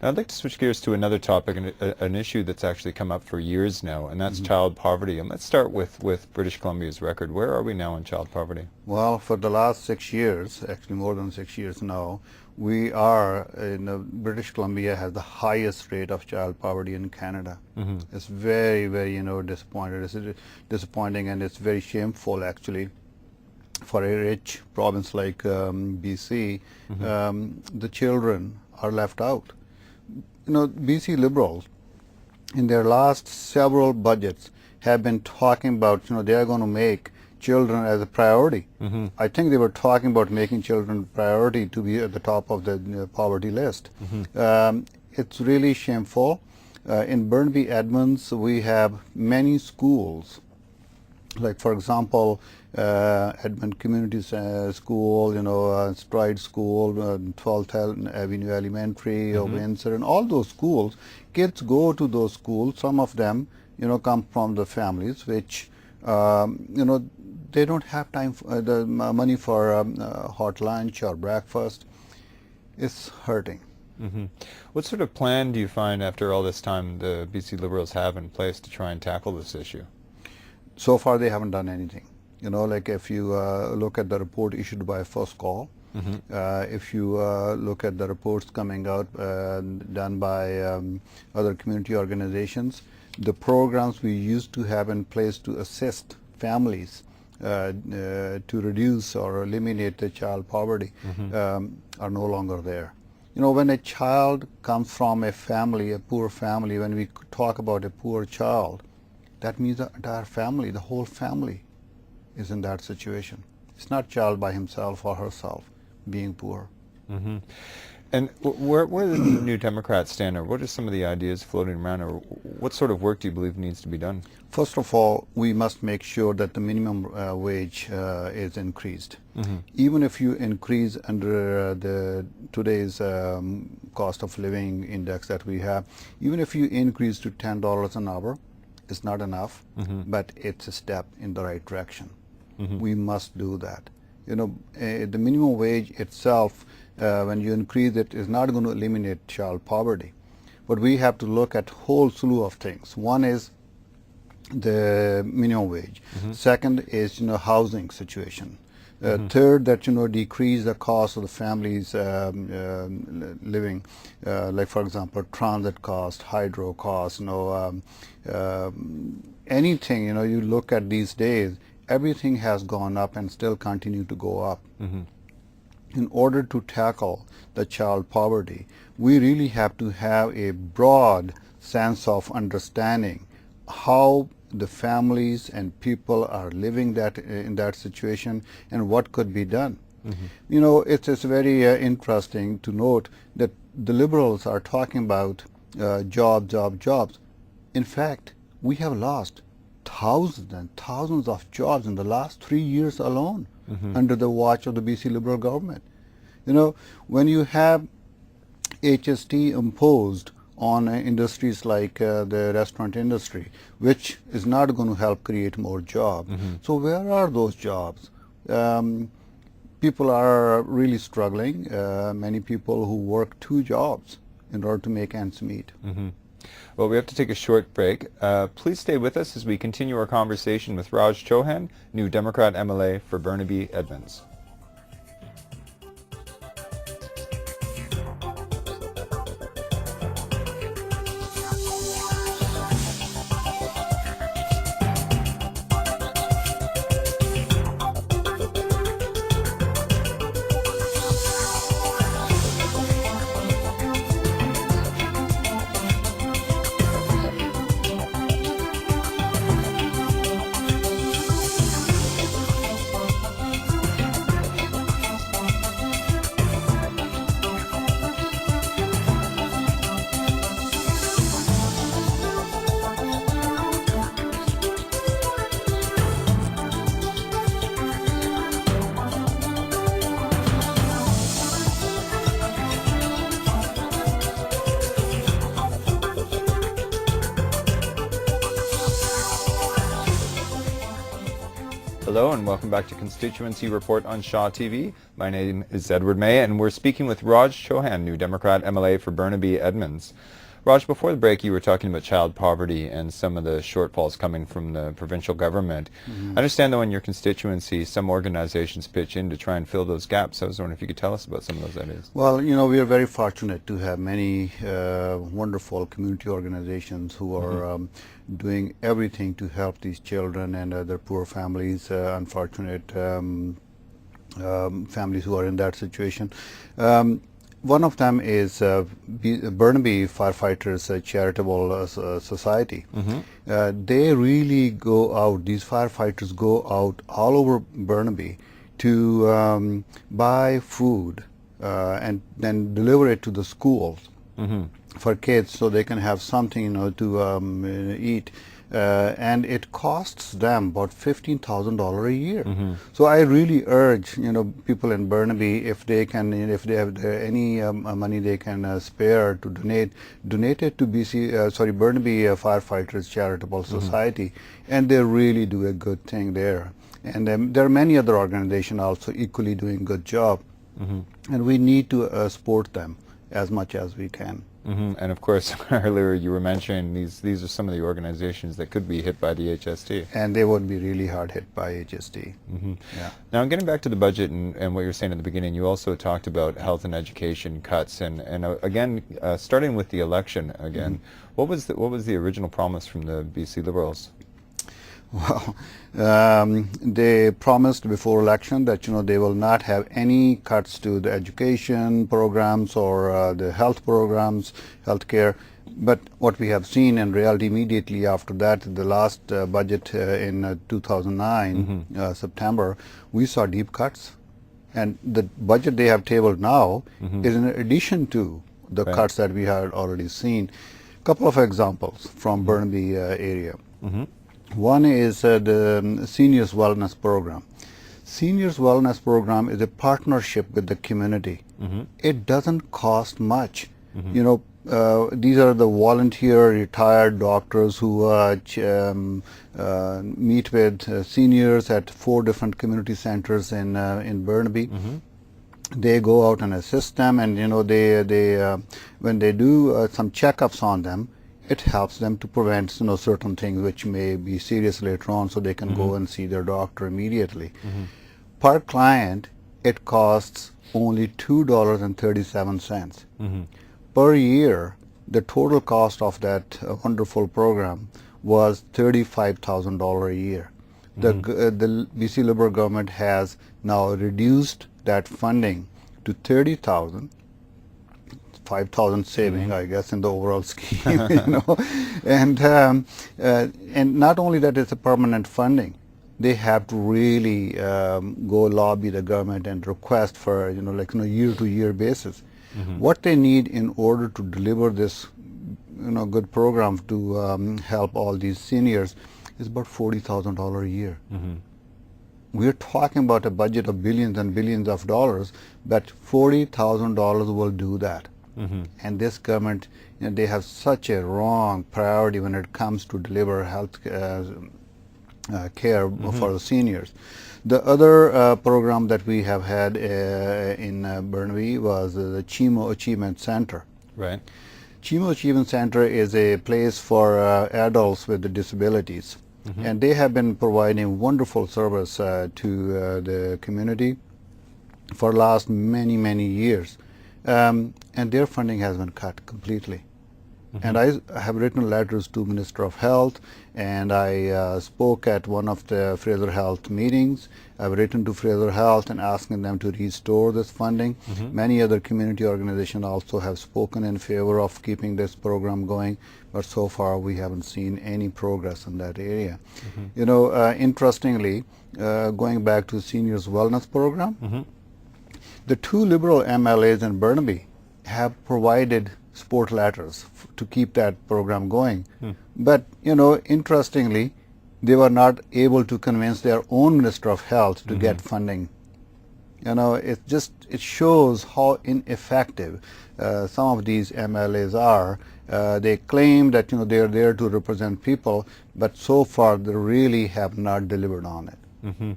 Now, I'd like to switch gears to another topic, an issue that's actually come up for years now, and that's child poverty. And let's start with British Columbia's record. Where are we now in child poverty? Well, for the last 6 years, actually more than 6 years now, we are, British Columbia has the highest rate of child poverty in Canada. It's very, very, disappointed. It's disappointing, and it's very shameful, actually. For a rich province like BC, the children are left out. BC Liberals, in their last several budgets, have been talking about, they are going to make children as a priority. I think they were talking about making children priority to be at the top of the poverty list. It's really shameful. In Burnaby, Edmonds, we have many schools. Like, for example, Edmond Community School, Stride School, 12th Avenue Elementary, or Windsor, and all those schools. Kids go to those schools. Some of them, come from the families which, they don't have time, the money for hot lunch or breakfast. It's hurting. What sort of plan do you find after all this time the BC Liberals have in place to try and tackle this issue? So far, they haven't done anything. Like if you look at the report issued by First Call, if you look at the reports coming out done by other community organizations, the programs we used to have in place to assist families to reduce or eliminate the child poverty are no longer there. When a child comes from a family, a poor family, when we talk about a poor child, that means the entire family, the whole family is in that situation. It's not child by himself or herself being poor. And where do the New Democrats stand, or what are some of the ideas floating around, or what sort of work do you believe needs to be done? First of all, we must make sure that the minimum wage is increased. Even if you increase under the today's cost of living index that we have, even if you increase to $10 an hour, it's not enough, but it's a step in the right direction. We must do that. The minimum wage itself, when you increase it, is not going to eliminate child poverty. But we have to look at whole slew of things. One is the minimum wage. Second is, housing situation. Third, that, decrease the cost of the families living, like, for example, transit cost, hydro cost, anything, you look at these days, everything has gone up and still continue to go up. In order to tackle the child poverty, we really have to have a broad sense of understanding how the families and people are living in that situation and what could be done. It's very interesting to note that the Liberals are talking about jobs. In fact, we have lost thousands and thousands of jobs in the last 3 years alone under the watch of the BC Liberal government. When you have HST imposed on industries like the restaurant industry, which is not going to help create more jobs. So where are those jobs? People are really struggling. Many people who work 2 jobs in order to make ends meet. Well, we have to take a short break. Please stay with us as we continue our conversation with Raj Chouhan, New Democrat MLA for Burnaby, Edmonds. Hello and welcome back to Constituency Report on Shaw TV. My name is Edward May and we're speaking with Raj Chouhan, New Democrat MLA for Burnaby Edmonds. Raj, before the break you were talking about child poverty and some of the shortfalls coming from the provincial government. I understand though in your constituency some organizations pitch in to try and fill those gaps. I was wondering if you could tell us about some of those ideas. Well, we are very fortunate to have many wonderful community organizations who are doing everything to help these children and other poor families, unfortunate families who are in that situation. One of them is Burnaby Firefighters Charitable Society. They really go out, these firefighters go out all over Burnaby to buy food and then deliver it to the schools for kids so they can have something to eat. And it costs them about $15,000 a year. So I really urge people in Burnaby, if they can, if they have any money they can spare to donate it to Burnaby Firefighters Charitable Society, and they really do a good thing there. And there are many other organizations also equally doing a good job, and we need to support them as much as we can. And of course, earlier you were mentioning these are some of the organizations that could be hit by the HST. And they would be really hard hit by HST. Yeah. Now, getting back to the budget and what you were saying at the beginning, you also talked about health and education cuts. And again, starting with the election again, what was the original promise from the BC Liberals? Well, they promised before election that they will not have any cuts to the education programs or the health programs, healthcare. But what we have seen in reality immediately after that, the last budget in 2009 September, we saw deep cuts, and the budget they have tabled now is in addition to the cuts that we had already seen. A couple of examples from Burnaby area. One is the Seniors Wellness Program. Seniors Wellness Program is a partnership with the community. It doesn't cost much. These are the volunteer retired doctors who meet with seniors at 4 different community centers in Burnaby. They go out and assist them, and they when they do some checkups on them, it helps them to prevent certain things which may be serious later on, so they can go and see their doctor immediately. Per client, it costs only $2.37. Per year, the total cost of that wonderful program was $35,000 a year. The BC Liberal government has now reduced that funding to $30,000. 5,000 saving, I guess, in the overall scheme, and not only that, it's a permanent funding. They have to really go lobby the government and request for year-to-year basis. What they need in order to deliver this good program to help all these seniors is about $40,000 a year. We're talking about a budget of billions and billions of dollars, but $40,000 will do that. And this government, they have such a wrong priority when it comes to deliver health care for the seniors. The other program that we have had in Burnaby was the Chimo Achievement Center. Right. Chimo Achievement Center is a place for adults with disabilities. And they have been providing wonderful service to the community for the last many years. And their funding has been cut completely. And I have written letters to Minister of Health, and I spoke at one of the Fraser Health meetings. I've written to Fraser Health and asking them to restore this funding. Many other community organizations also have spoken in favor of keeping this program going, but so far we haven't seen any progress in that area. Interestingly, going back to Seniors Wellness Program, the 2 Liberal MLAs in Burnaby have provided support letters to keep that program going. But, interestingly, they were not able to convince their own Minister of Health to get funding. It shows how ineffective some of these MLAs are. They claim that, they are there to represent people, but so far they really have not delivered on it. Hmm.